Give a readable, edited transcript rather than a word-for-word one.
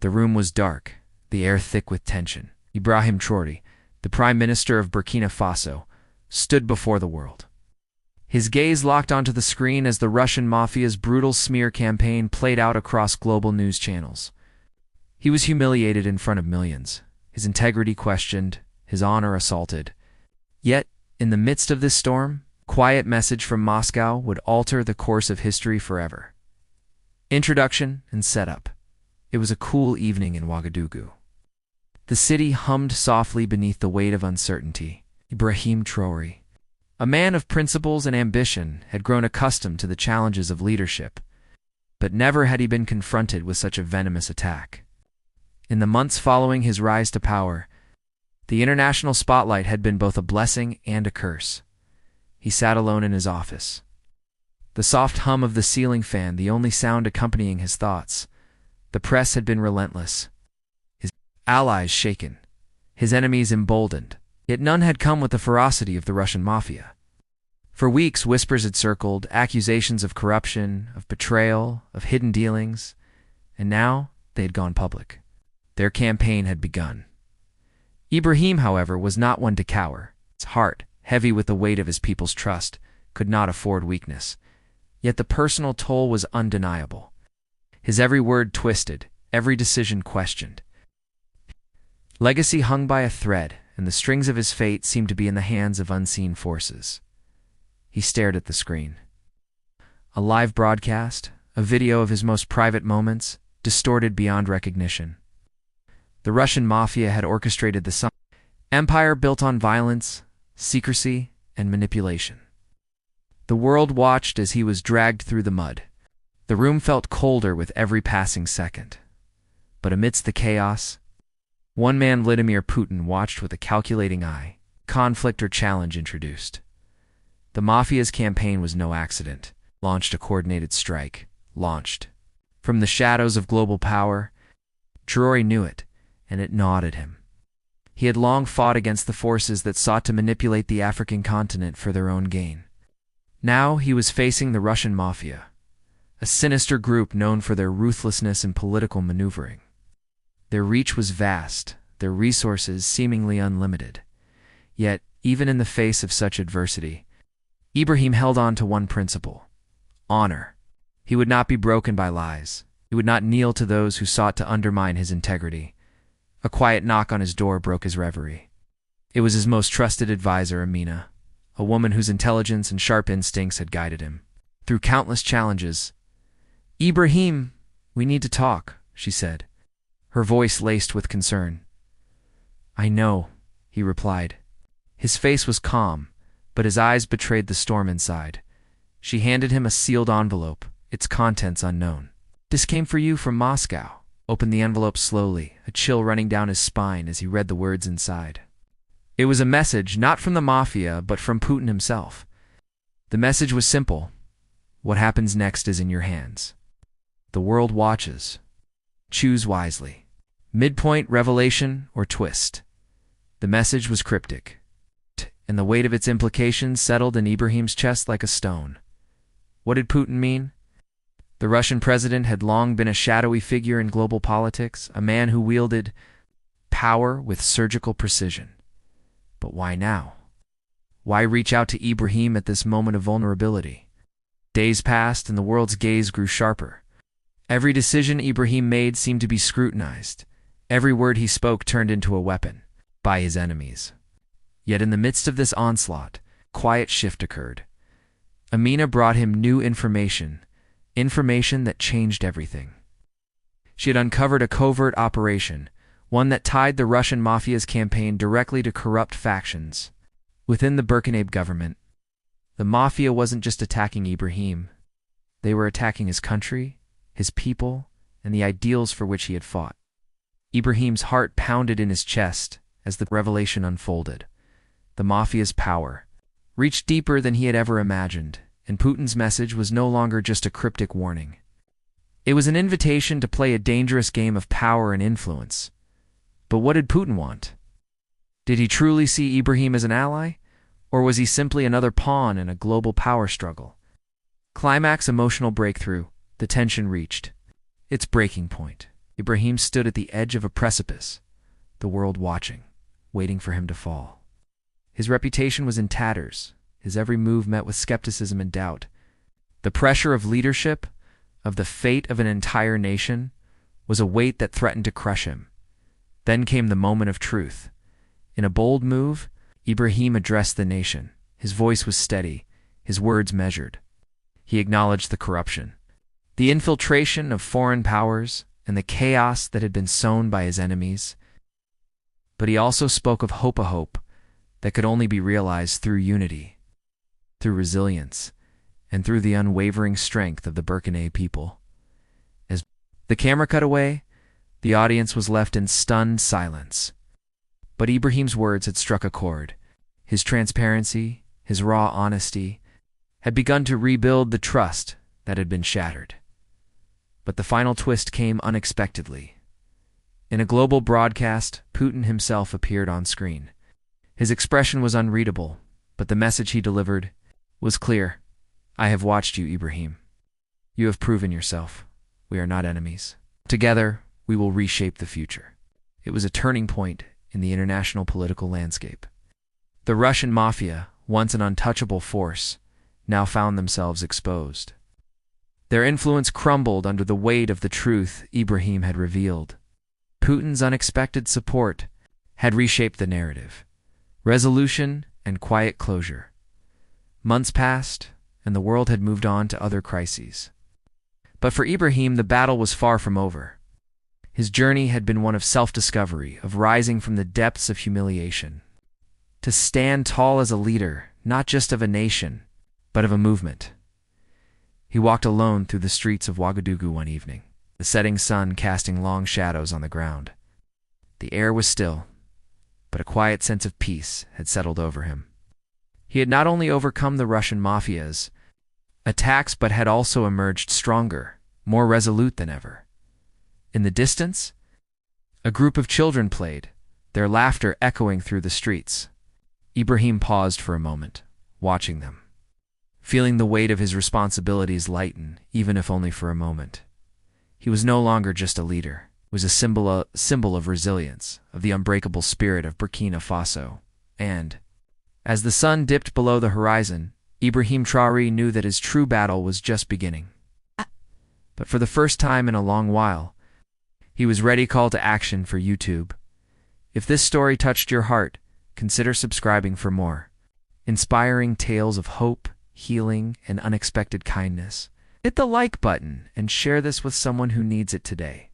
The room was dark, the air thick with tension. Ibrahim Traoré, the Prime Minister of Burkina Faso, stood before the world. His gaze locked onto the screen as the Russian Mafia's brutal smear campaign played out across global news channels. He was humiliated in front of millions, his integrity questioned, his honor assaulted. Yet, in the midst of this storm, a quiet message from Moscow would alter the course of history forever. Introduction and setup. It was a cool evening in Ouagadougou. The city hummed softly beneath the weight of uncertainty. Ibrahim Traoré, a man of principles and ambition, had grown accustomed to the challenges of leadership, but never had he been confronted with such a venomous attack. In the months following his rise to power, the international spotlight had been both a blessing and a curse. He sat alone in his office. The soft hum of the ceiling fan, the only sound accompanying his thoughts. The press had been relentless. His allies shaken, his enemies emboldened, yet none had come with the ferocity of the Russian Mafia. For weeks, whispers had circled, accusations of corruption, of betrayal, of hidden dealings, and now they had gone public. Their campaign had begun. Ibrahim, however, was not one to cower. His heart, heavy with the weight of his people's trust, could not afford weakness. Yet the personal toll was undeniable. His every word twisted, every decision questioned. Legacy hung by a thread, and the strings of his fate seemed to be in the hands of unseen forces. He stared at the screen. A live broadcast, a video of his most private moments, distorted beyond recognition. The Russian Mafia had orchestrated the empire built on violence, secrecy, and manipulation. The world watched as he was dragged through the mud. The room felt colder with every passing second. But amidst the chaos, one man, Vladimir Putin, watched with a calculating eye, conflict or challenge introduced. The Mafia's campaign was no accident. Launched a coordinated strike. Launched. From the shadows of global power, Traore knew it, and it gnawed at him. He had long fought against the forces that sought to manipulate the African continent for their own gain. Now he was facing the Russian Mafia, a sinister group known for their ruthlessness and political maneuvering. Their reach was vast, their resources seemingly unlimited. Yet, even in the face of such adversity, Ibrahim held on to one principle: honor. He would not be broken by lies. He would not kneel to those who sought to undermine his integrity. A quiet knock on his door broke his reverie. It was his most trusted advisor, Amina, a woman whose intelligence and sharp instincts had guided him through countless challenges. "Ibrahim, we need to talk," she said, her voice laced with concern. "I know," he replied. His face was calm, but his eyes betrayed the storm inside. She handed him a sealed envelope, its contents unknown. "This came for you from Moscow." Opened the envelope slowly, a chill running down his spine as he read the words inside. It was a message not from the Mafia, but from Putin himself. The message was simple: what happens next is in your hands. The world watches. Choose wisely. Midpoint, revelation, or twist. The message was cryptic, and the weight of its implications settled in Ibrahim's chest like a stone. What did Putin mean? The Russian president had long been a shadowy figure in global politics, a man who wielded power with surgical precision. But why now? Why reach out to Ibrahim at this moment of vulnerability? Days passed and the world's gaze grew sharper. Every decision Ibrahim made seemed to be scrutinized. Every word he spoke turned into a weapon by his enemies. Yet in the midst of this onslaught, a quiet shift occurred. Amina brought him new information that changed everything. She had uncovered a covert operation, one that tied the Russian Mafia's campaign directly to corrupt factions within the Burkina government. The Mafia wasn't just attacking Ibrahim. They were attacking his country, his people, and the ideals for which he had fought. Ibrahim's heart pounded in his chest as the revelation unfolded. The Mafia's power reached deeper than he had ever imagined, and Putin's message was no longer just a cryptic warning. It was an invitation to play a dangerous game of power and influence. But what did Putin want? Did he truly see Ibrahim as an ally? Or was he simply another pawn in a global power struggle? Climax emotional breakthrough. The tension reached its breaking point. Ibrahim stood at the edge of a precipice, the world watching, waiting for him to fall. His reputation was in tatters, his every move met with skepticism and doubt. The pressure of leadership, of the fate of an entire nation, was a weight that threatened to crush him. Then came the moment of truth. In a bold move, Ibrahim addressed the nation. His voice was steady, his words measured. He acknowledged the corruption, the infiltration of foreign powers, and the chaos that had been sown by his enemies. But he also spoke of hope, a hope that could only be realized through unity, through resilience, and through the unwavering strength of the Burkina people. As the camera cut away, the audience was left in stunned silence. But Ibrahim's words had struck a chord. His transparency, his raw honesty, had begun to rebuild the trust that had been shattered. But the final twist came unexpectedly. In a global broadcast, Putin himself appeared on screen. His expression was unreadable, but the message he delivered was clear. I have watched you, Ibrahim. You have proven yourself. We are not enemies. Together, we will reshape the future. It was a turning point in the international political landscape. The Russian Mafia, once an untouchable force, now found themselves exposed. Their influence crumbled under the weight of the truth Ibrahim had revealed. Putin's unexpected support had reshaped the narrative. Resolution and quiet closure. Months passed, and the world had moved on to other crises. But for Ibrahim, the battle was far from over. His journey had been one of self-discovery, of rising from the depths of humiliation, to stand tall as a leader, not just of a nation, but of a movement. He walked alone through the streets of Ouagadougou one evening, the setting sun casting long shadows on the ground. The air was still, but a quiet sense of peace had settled over him. He had not only overcome the Russian Mafia's attacks, but had also emerged stronger, more resolute than ever. In the distance, a group of children played, their laughter echoing through the streets. Ibrahim paused for a moment, watching them, feeling the weight of his responsibilities lighten, even if only for a moment. He was no longer just a leader. He was a symbol of resilience, of the unbreakable spirit of Burkina Faso. And, as the sun dipped below the horizon, Ibrahim Traoré knew that his true battle was just beginning. But for the first time in a long while, he was ready. Call to action for YouTube. If this story touched your heart, consider subscribing for more inspiring tales of hope, healing, and unexpected kindness. Hit the like button and share this with someone who needs it today.